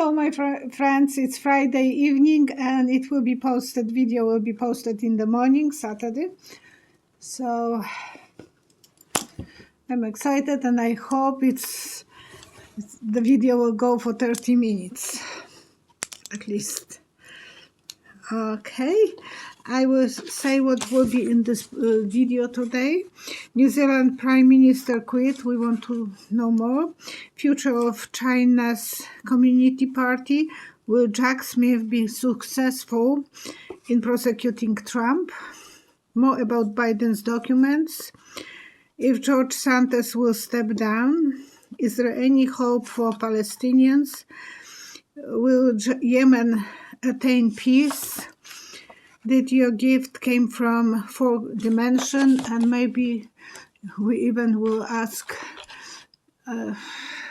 Hello, my friends. It's Friday evening, and it will be posted. Video will be posted in the morning, Saturday. So I'm excited, and I hope the video will go for 30 minutes, at least. Okay, I will say what will be in this video today. New Zealand Prime Minister quit. We want to know more. Future of China's Community Party. Will Jack Smith be successful in prosecuting Trump? More about Biden's documents. If George Santos will step down. Is there any hope for Palestinians? Will Yemen attain peace? Did your gift came from fourth dimension? And maybe we even will ask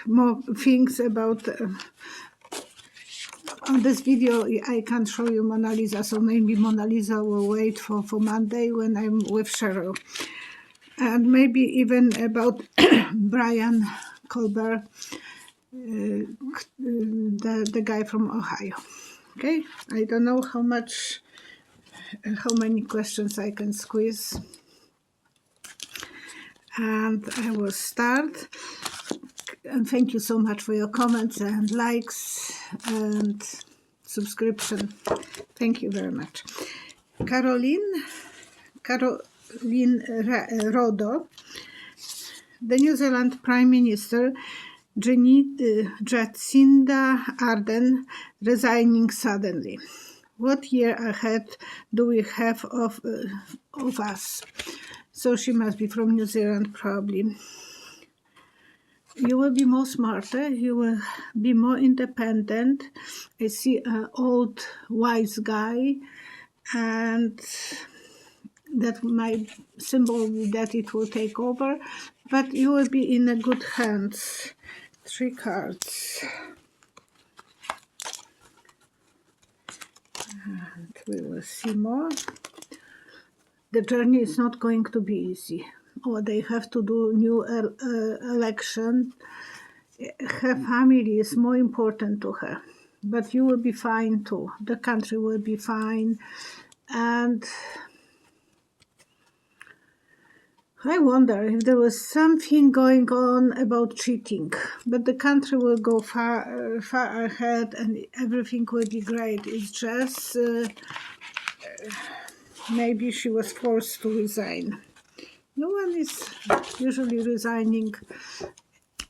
more things about on this video. I can't show you Mona Lisa, so maybe Mona Lisa will wait for Monday when I'm with Cheryl. And maybe even about Brian Kohberger, the guy from Ohio. Okay, I don't know how many questions I can squeeze. And I will start. And thank you so much for your comments and likes and subscription. Thank you very much. Caroline Rodo, the New Zealand Prime Minister, Jacinda Ardern, resigning suddenly. What year ahead do we have of us? So she must be from New Zealand, probably. You will be more smarter, you will be more independent. I see an old wise guy, and that my symbol that it will take over, but you will be in a good hands. 3 cards. And we will see more. The journey is not going to be easy. Or they have to do new election. Her family is more important to her. But you will be fine too. The country will be fine. And I wonder if there was something going on about cheating, but the country will go far ahead and everything will be great. It's just maybe she was forced to resign. No one is usually resigning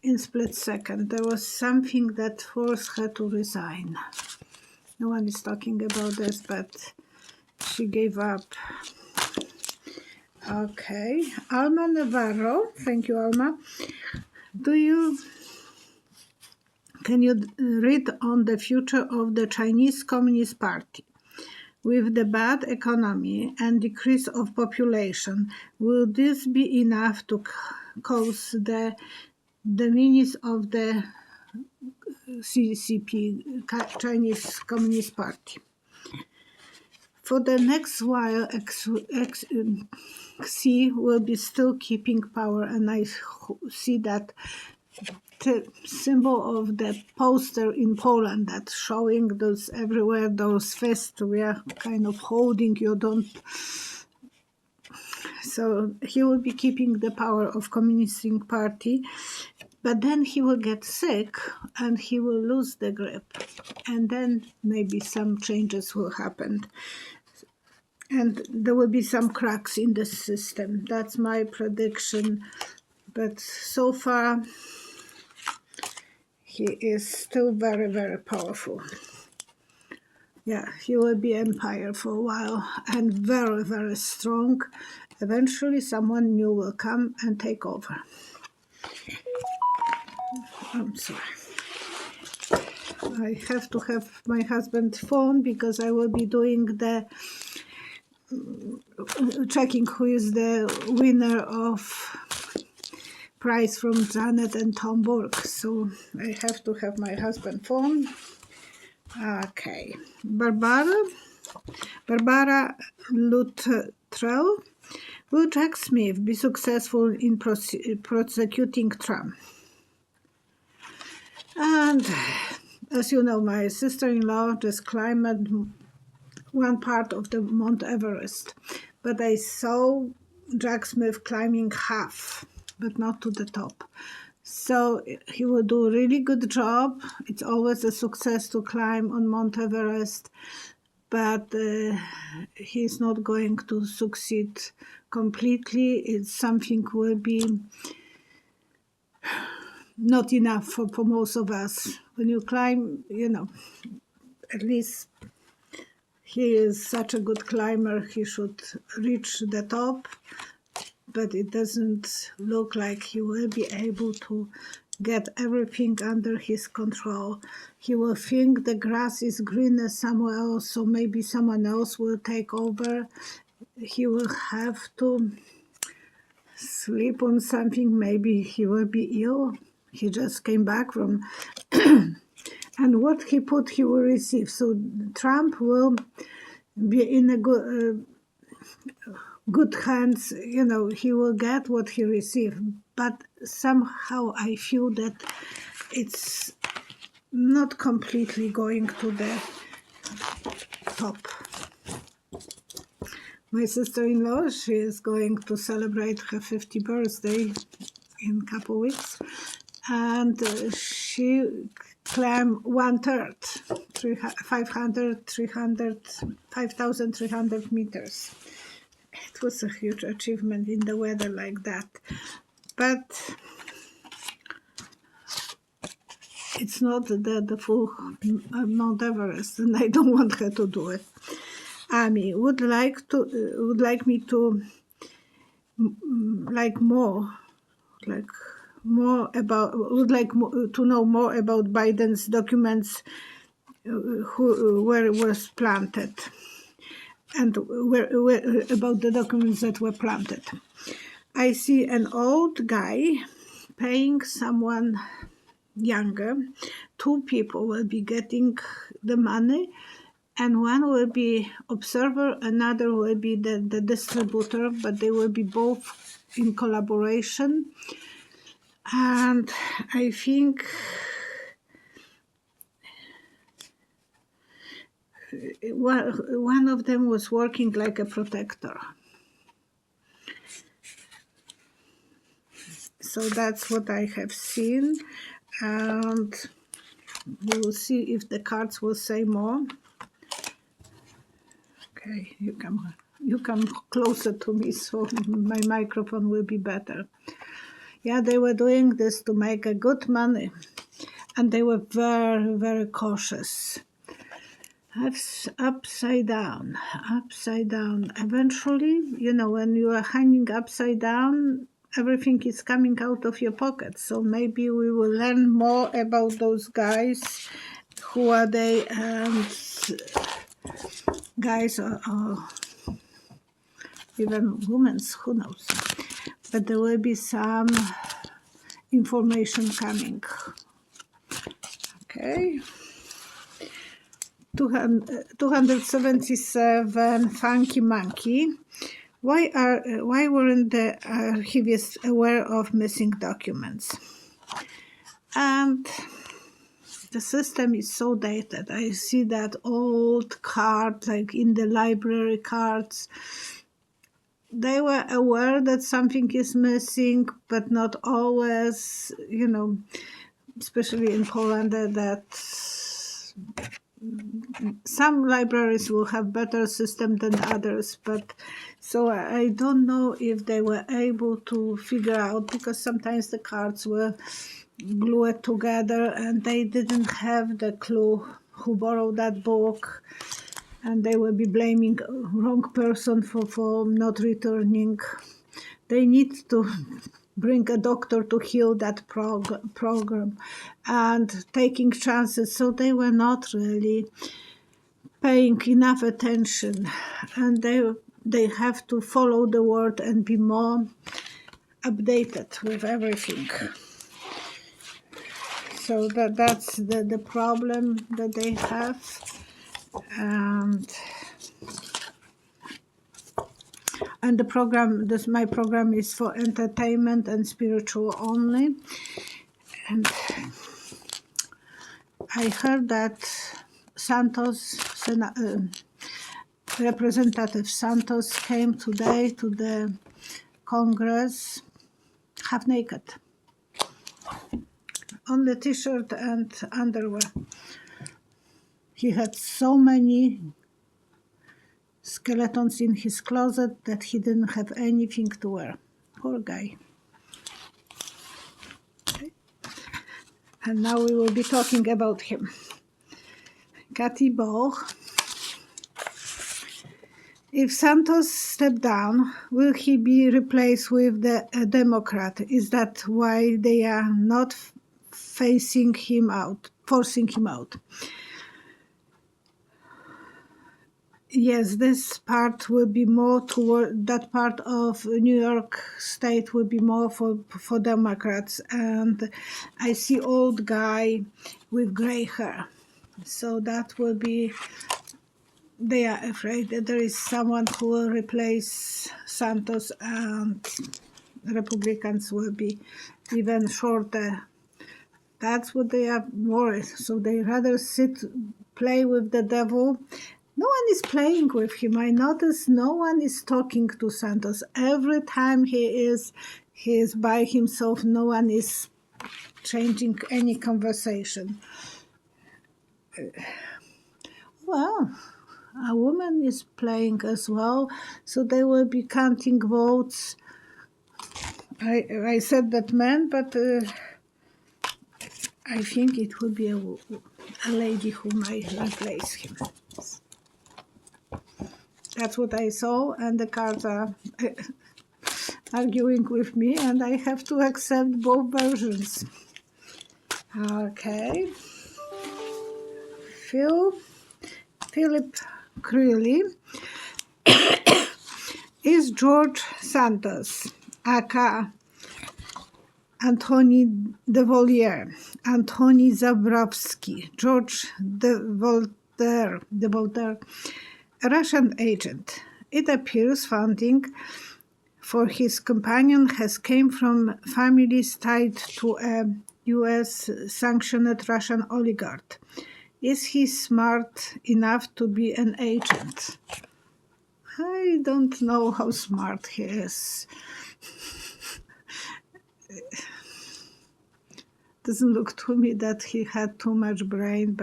in split second. There was something that forced her to resign. No one is talking about this, but she gave up. Okay, Alma Navarro, thank you, Alma. Can you read on the future of the Chinese Communist Party? With the bad economy and decrease of population, will this be enough to cause the demise of the CCP, Chinese Communist Party? For the next while, Xi will be still keeping power, and I see that the symbol of the poster in Poland that's showing those everywhere, those fists we are kind of holding. You don't. So he will be keeping the power of Communist Party, but then he will get sick and he will lose the grip, and then maybe some changes will happen. And there will be some cracks in the system. That's my prediction. But so far, he is still very, very powerful. Yeah, he will be empire for a while and very, very strong. Eventually, someone new will come and take over. I'm sorry. I have to have my husband's phone because I will be doing the checking who is the winner of prize from Janet and Tom Burke. So I have to have my husband's phone. Okay. Barbara Luttrell. Will Jack Smith be successful in prosecuting Trump? And As you know, my sister-in-law just climbed one part of the Mount Everest, but I saw Jack Smith climbing half, but not to the top. So he will do a really good job. It's always a success to climb on Mount Everest, but he's not going to succeed completely. It's something will be not enough for most of us. When you climb, at least he is such a good climber, he should reach the top, but it doesn't look like he will be able to get everything under his control. He will think the grass is greener somewhere else, so maybe someone else will take over. He will have to sleep on something, maybe he will be ill. He just came back from and what he put he will receive. So Trump will be in a good hands. He will get what he received, but somehow I feel that it's not completely going to the top. My sister-in-law, she is going to celebrate her 50th birthday in a couple of weeks, and she climbed 1/3, 5,300 meters. It was a huge achievement in the weather like that, but it's not the full Mount Everest, and I don't want her to do it. Amy would like me to to know more about Biden's documents, where it was planted, and where about the documents that were planted. I see an old guy paying someone younger. 2 people will be getting the money, and one will be observer, another will be the distributor, but they will be both in collaboration. And I think one of them was working like a protector. So that's what I have seen, and we will see if the cards will say more. Okay, you come closer to me so my microphone will be better. Yeah, they were doing this to make a good money, and they were very, very cautious. Upside down. Eventually, when you are hanging upside down, everything is coming out of your pocket. So maybe we will learn more about those guys. Who are they? And guys or even women, who knows? But there will be some information coming. Okay. 277 Funky Monkey. Why weren't the archivists aware of missing documents? And the system is so dated. I see that old card, like in the library cards. They were aware that something is missing, but not always, especially in Poland, that some libraries will have better system than others. But so I don't know if they were able to figure out, because sometimes the cards were glued together and they didn't have the clue who borrowed that book, and they will be blaming wrong person for not returning. They need to bring a doctor to heal that program and taking chances. So they were not really paying enough attention, and they have to follow the word and be more updated with everything. So that's the problem that they have. And the program, my program is for entertainment and spiritual only. And I heard that Santos, Representative Santos, came today to the Congress half naked, only t-shirt and underwear. He had so many skeletons in his closet that he didn't have anything to wear. Poor guy. Okay. And now we will be talking about him. Cathy Boch. If Santos stepped down, will he be replaced with a Democrat? Is that why they are not forcing him out? Yes, this part will be more toward that part of New York State will be more for Democrats, and I see old guy with gray hair, so that will be. They are afraid that there is someone who will replace Santos, and Republicans will be even shorter. That's what they are worried. So they rather play with the devil. No one is playing with him. I notice no one is talking to Santos. Every time he is by himself. No one is changing any conversation. Well, a woman is playing as well, so they will be counting votes. I said that man, but I think it will be a lady who might replace him. That's what I saw, and the cards are arguing with me, and I have to accept both versions. Okay. Philip Creeley is George Santos, aka Antony de Voltaire, Antony Zabrowski, George de Voltaire, a Russian agent. It appears funding for his companion has came from families tied to a US-sanctioned Russian oligarch. Is he smart enough to be an agent? I don't know how smart he is. Doesn't look to me that he had too much brain,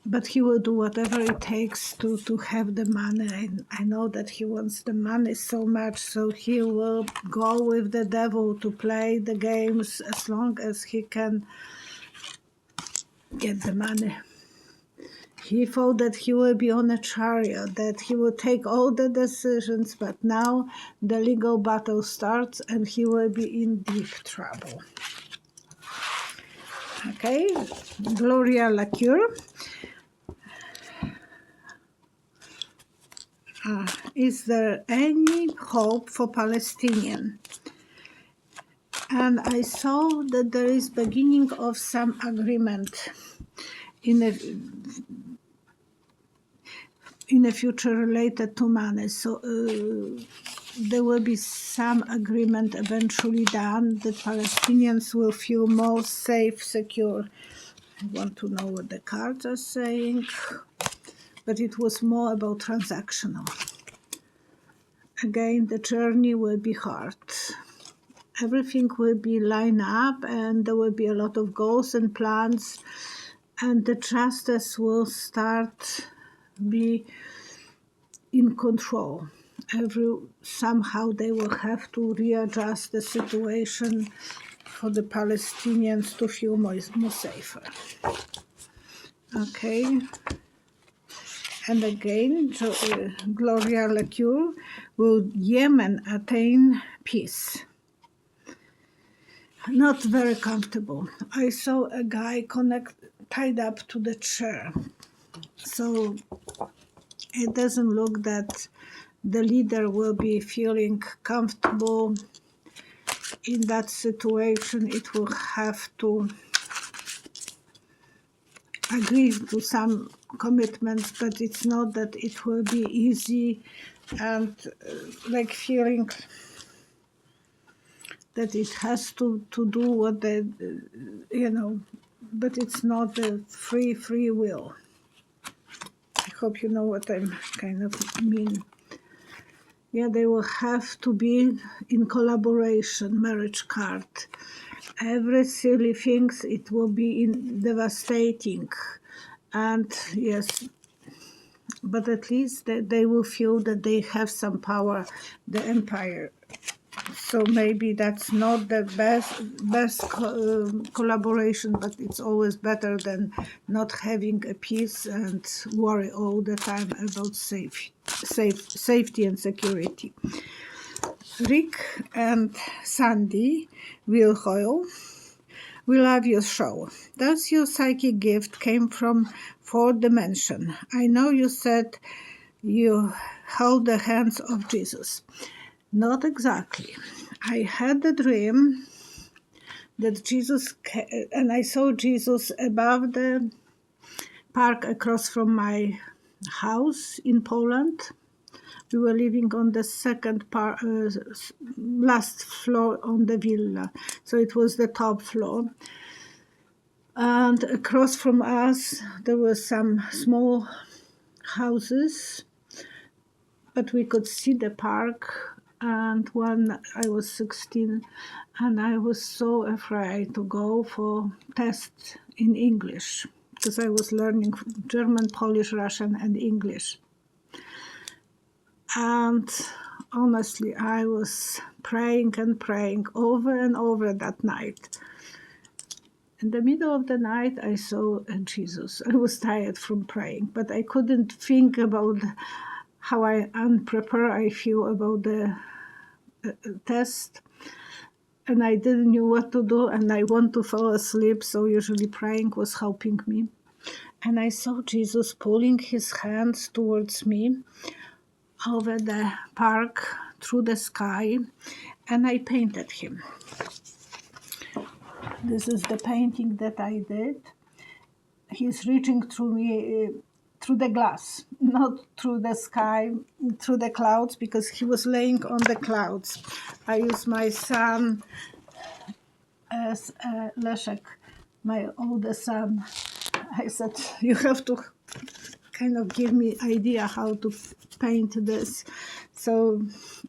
but he will do whatever it takes to have the money. I know that he wants the money so much, so he will go with the devil to play the games as long as he can get the money. He thought that he will be on a chariot, that he will take all the decisions, but now the legal battle starts and he will be in deep trouble. Okay, Gloria Lacure. Is there any hope for Palestinian? And I saw that there is beginning of some agreement in the future related to money. So there will be some agreement eventually done that Palestinians will feel more safe, secure. I want to know what the cards are saying, but it was more about transactional. Again, the journey will be hard. Everything will be lined up and there will be a lot of goals and plans, and the justice will start be in control. Somehow they will have to readjust the situation for the Palestinians to feel more safer. Okay. And again, Gloria Lacure, will Yemen attain peace? Not very comfortable. I saw a guy tied up to the chair. So it doesn't look that the leader will be feeling comfortable in that situation. It will have to agree to some commitments, but it's not that it will be easy, and like feeling that it has to do what the but it's not a free will. I hope you know what I'm kind of mean. Yeah, they will have to be in collaboration, marriage card. Every silly things, it will be devastating. And yes, but at least they will feel that they have some power, the empire. So maybe that's not the best collaboration, but it's always better than not having a peace and worry all the time about safety and security. Rick and Sandy Wilhoyle, we love your show. Does your psychic gift came from fourth dimension? I know you said you held the hands of Jesus. Not exactly. I had the dream that Jesus, and I saw Jesus above the park across from my house in Poland. We were living on the last floor on the villa, so it was the top floor. And across from us, there were some small houses, but we could see the park. And when I was 16, and I was so afraid to go for tests in English, because I was learning German, Polish, Russian, and English. And honestly, I was praying and praying over and over that night. In the middle of the night, I saw Jesus. I was tired from praying, but I couldn't think about how unprepared I feel about the test. And I didn't know what to do, and I want to fall asleep, so usually praying was helping me. And I saw Jesus pulling his hands towards me over the park, through the sky, and I painted him. This is the painting that I did. He's reaching through me, through the glass, not through the sky, through the clouds, because he was laying on the clouds. I used my son as Leszek, my oldest son. I said, you have to kind of give me idea how to paint this. So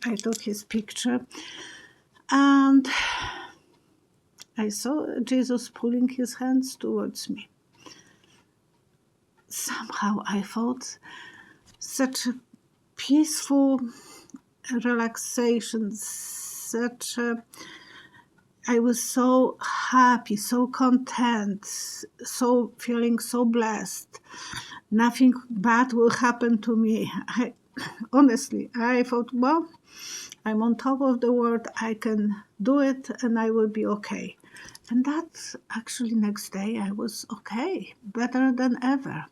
I took his picture, and I saw Jesus pulling his hands towards me. Somehow I felt such a peaceful relaxation, I was so happy, so content, so feeling so blessed. Nothing bad will happen to me. Honestly, I thought, well, I'm on top of the world, I can do it, and I will be okay. And that actually next day I was okay, better than ever.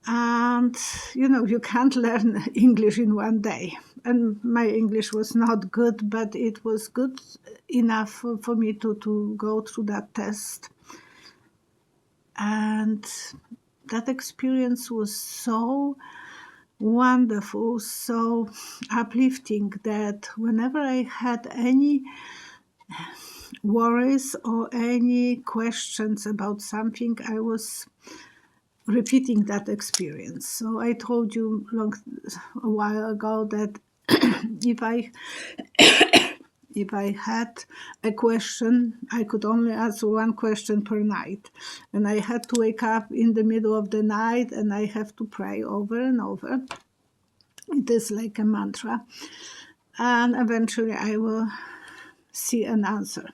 And, you can't learn English in one day. And my English was not good, but it was good enough for me to go through that test. And that experience was so wonderful, so uplifting, that whenever I had any worries or any questions about something, I was repeating that experience. So I told you a while ago that if I had a question, I could only answer one question per night. And I had to wake up in the middle of the night, and I have to pray over and over. It is like a mantra. And eventually I will see an answer.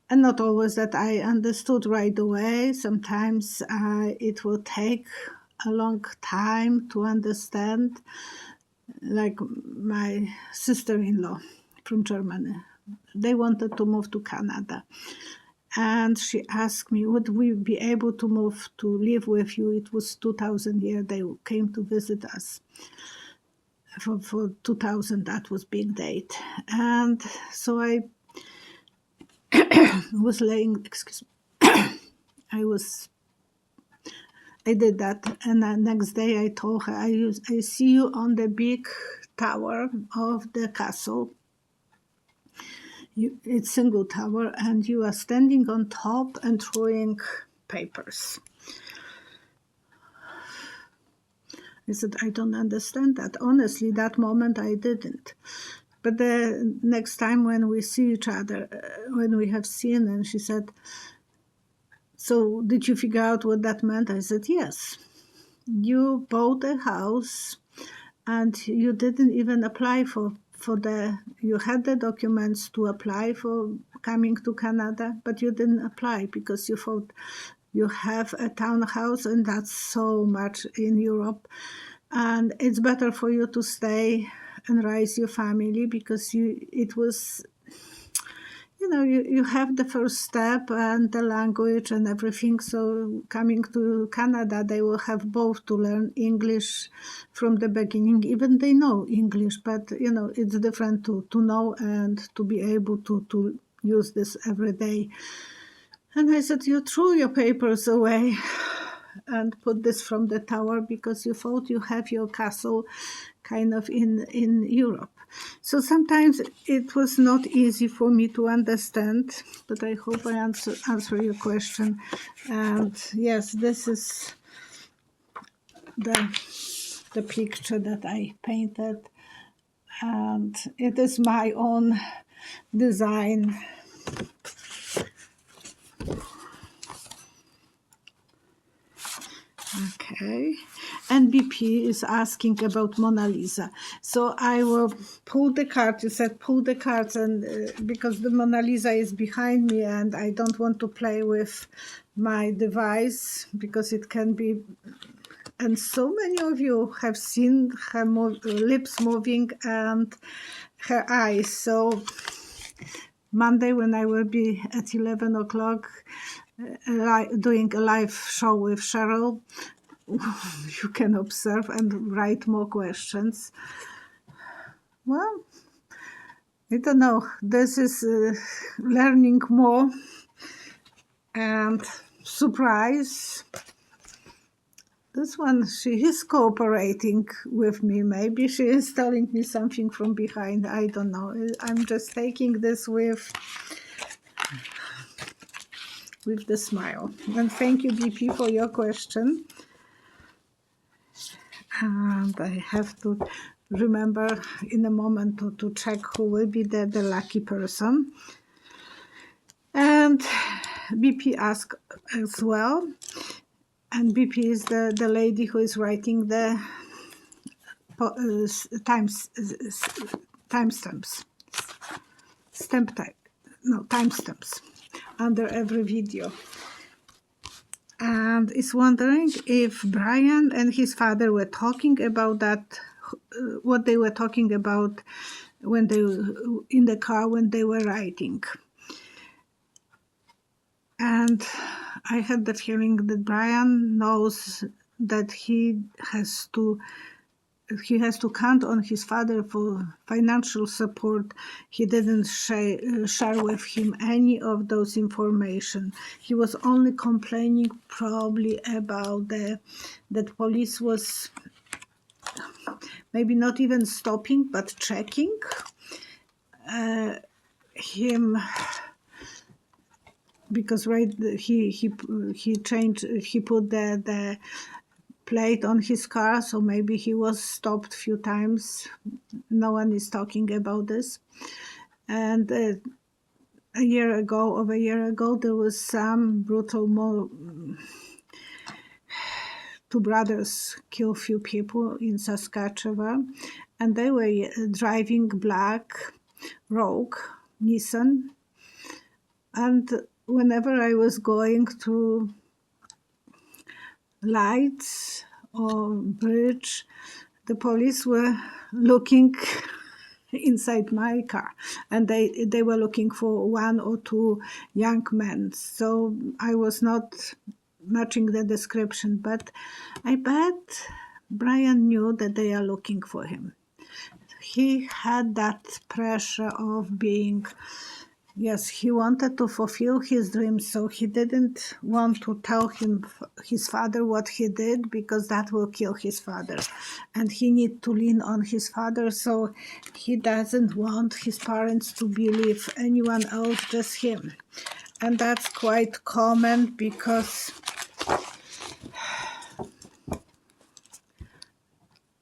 And not always that I understood right away. Sometimes it will take a long time to understand. Like my sister-in-law from Germany, they wanted to move to Canada. And she asked me, would we be able to move to live with you? It was 2000 year. They came to visit us. For 2000, that was big date. And so I was laying, I did that, and the next day I told her, I see you on the big tower of the castle. It's single tower, and you are standing on top and throwing papers. I said, I don't understand that. Honestly, that moment I didn't. But the next time when we see each other, when we have seen, and she said, so did you figure out what that meant? I said, yes. You bought a house and you didn't even apply for you had the documents to apply for coming to Canada, but you didn't apply because you thought you have a townhouse and that's so much in Europe. And it's better for you to stay and raise your family because you have the first step and the language and everything. So coming to Canada, they will have both to learn English from the beginning. Even they know English, but it's different to know and to be able to use this every day. And I said, you threw your papers away and put this from the tower because you thought you have your castle kind of in Europe. So sometimes it was not easy for me to understand, but I hope I answer your question. And yes, this is the picture that I painted, and it is my own design. Okay, and BP is asking about Mona Lisa. So I will pull the card. You said pull the cards, and because the Mona Lisa is behind me, and I don't want to play with my device because it can be. And so many of you have seen her lips moving and her eyes. So Monday, when I will be at 11 o'clock doing a live show with Cheryl, you can observe and write more questions. Well, I don't know. This is learning more and surprise. This one, she is cooperating with me. Maybe she is telling me something from behind. I don't know. I'm just taking this with the smile. And thank you, BP, for your question. And I have to remember in a moment to check who will be the lucky person. And BP asked as well. And BP is the lady who is writing the timestamps. Timestamps under every video. And is wondering if Brian and his father were talking about that, what they were talking about when they were in the car when they were riding. And I had the feeling that Brian knows that he has to count on his father for financial support. He didn't share with him any of those information. He was only complaining probably about that police was maybe not even stopping but checking him, because he put the plate on his car, so maybe he was stopped a few times. No one is talking about this. And over a year ago, there was some brutal two brothers kill few people in Saskatchewan, and they were driving black Rogue Nissan. And whenever I was going to lights or bridge, the police were looking inside my car, and they were looking for one or two young men. So I was not matching the description, but I bet Brian knew that they are looking for him. He had that pressure of being Yes, he wanted to fulfill his dreams, so he didn't want to tell his father what he did, because that will kill his father. And he need to lean on his father, so he doesn't want his parents to believe anyone else, just him. And that's quite common, because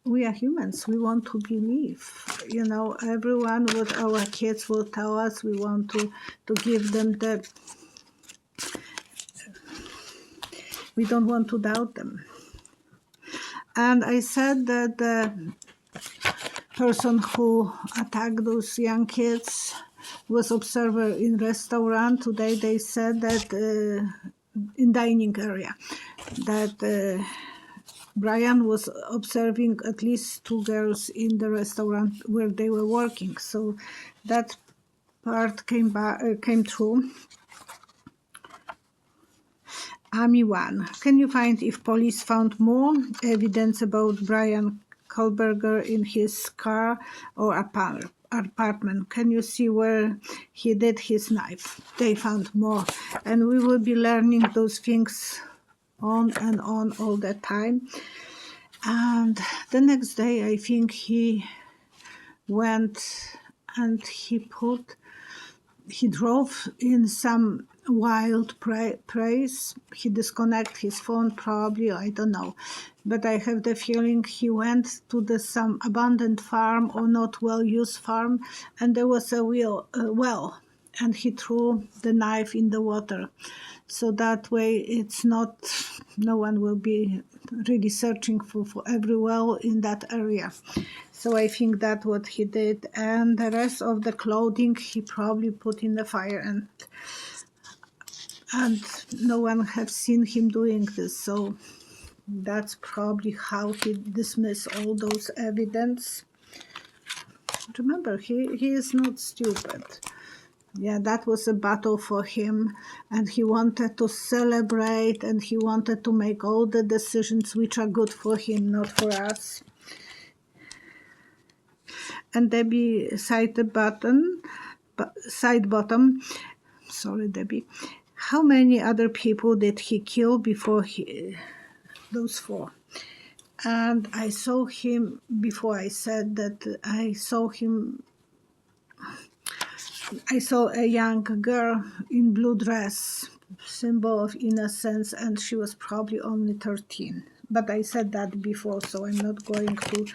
we are humans. We want to believe. You know, everyone, what our kids will tell us, we want to give them the... We don't want to doubt them. And I said that the person who attacked those young kids was observer in restaurant. Today they said that in dining area, that Brian was observing at least 2 girls in the restaurant where they were working. So that part came true. Army 1. Can you find if police found more evidence about Brian Kohberger in his car or apartment? Can you see where he did his knife? They found more. And we will be learning those things on and on all the time. And the next day, I think he went and he drove in some wild place. He disconnected his phone, probably, I don't know. But I have the feeling he went to some abandoned farm or not well-used farm, and there was a well, and he threw the knife in the water. So that way it's not, no one will be really searching for every well in that area. So I think that's what he did. And the rest of the clothing he probably put in the fire, and no one have seen him doing this. So that's probably how he dismissed all those evidence. Remember, he is not stupid. Yeah, that was a battle for him, and he wanted to celebrate, and he wanted to make all the decisions which are good for him, not for us. And Debbie side bottom, sorry Debbie, how many other people did he kill before those 4? And I saw him, before I said that I saw a young girl in blue dress, symbol of innocence, and she was probably only 13. But I said that before, so I'm not going to...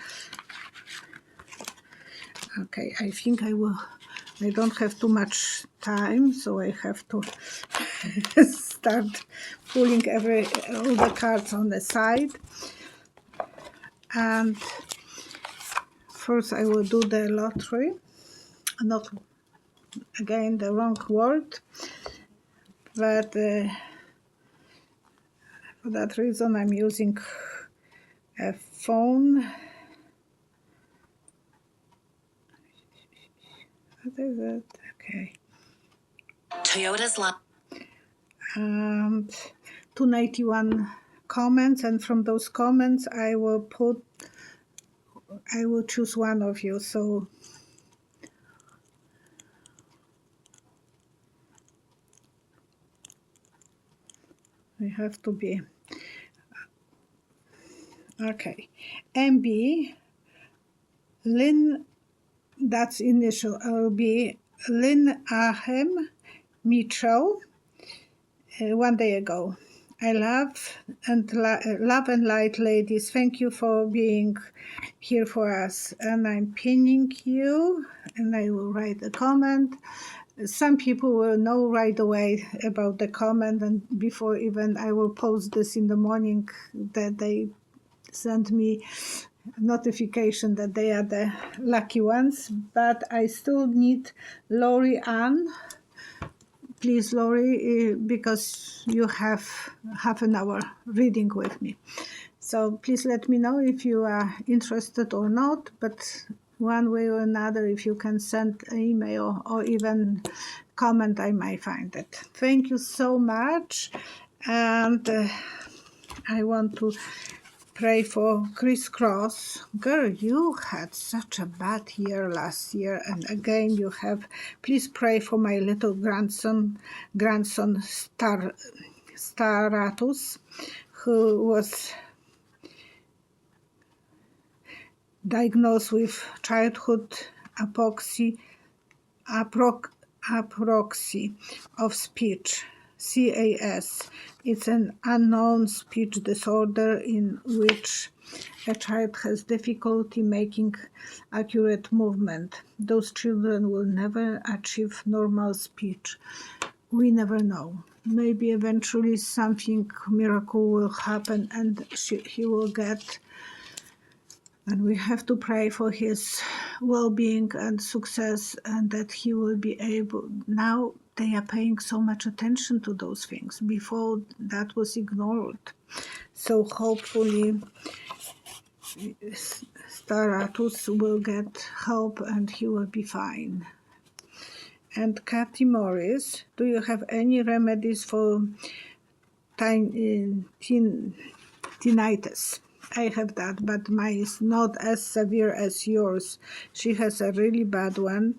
Okay, I think I don't have too much time, so I have to start pulling all the cards on the side. And first I will do the lottery. Not, again, the wrong word, but for that reason I'm using a phone. What is it? Okay. Toyota's line. And 291 comments, and from those comments I will choose one of you. So I have to be okay. MB Lynn, that's initial. I'll be Lynn Ahem Mitchell. 1 day ago. I love and light, ladies. Thank you for being here for us. And I'm pinning you, and I will write a comment. Some people will know right away about the comment, and before even I will post this in the morning, that they send me notification that they are the lucky ones. But I still need Lori Ann. Please, Lori, because you have half an hour reading with me. So please let me know if you are interested or not, but one way or another, if you can send an email or even comment, I might find it. Thank you so much. And I want to pray for Crisscross. Girl, you had such a bad year last year, and again you have. Please pray for my little grandson Staratus, who was diagnosed with childhood apoxy of speech, CAS. It's an unknown speech disorder in which a child has difficulty making accurate movement. Those children will never achieve normal speech. We never know. Maybe eventually something miracle will happen and he will get. And we have to pray for his well-being and success, and that he will be able. Now they are paying so much attention to those things. Before, that was ignored. So hopefully Staratus will get help and he will be fine. And Kathy Morris, do you have any remedies for tinnitus? I have that, but mine is not as severe as yours. She has a really bad one,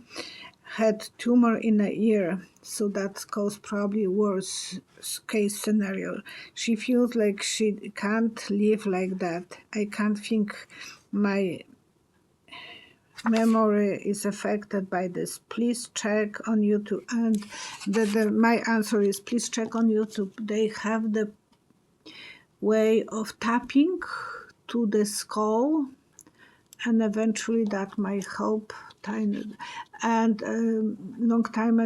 had tumor in the ear, so that caused probably worse case scenario. She feels like she can't live like that. I can't think my memory is affected by this. Please check on YouTube. And my answer is please check on YouTube. They have the way of tapping to the skull, and eventually that might help. And long time ago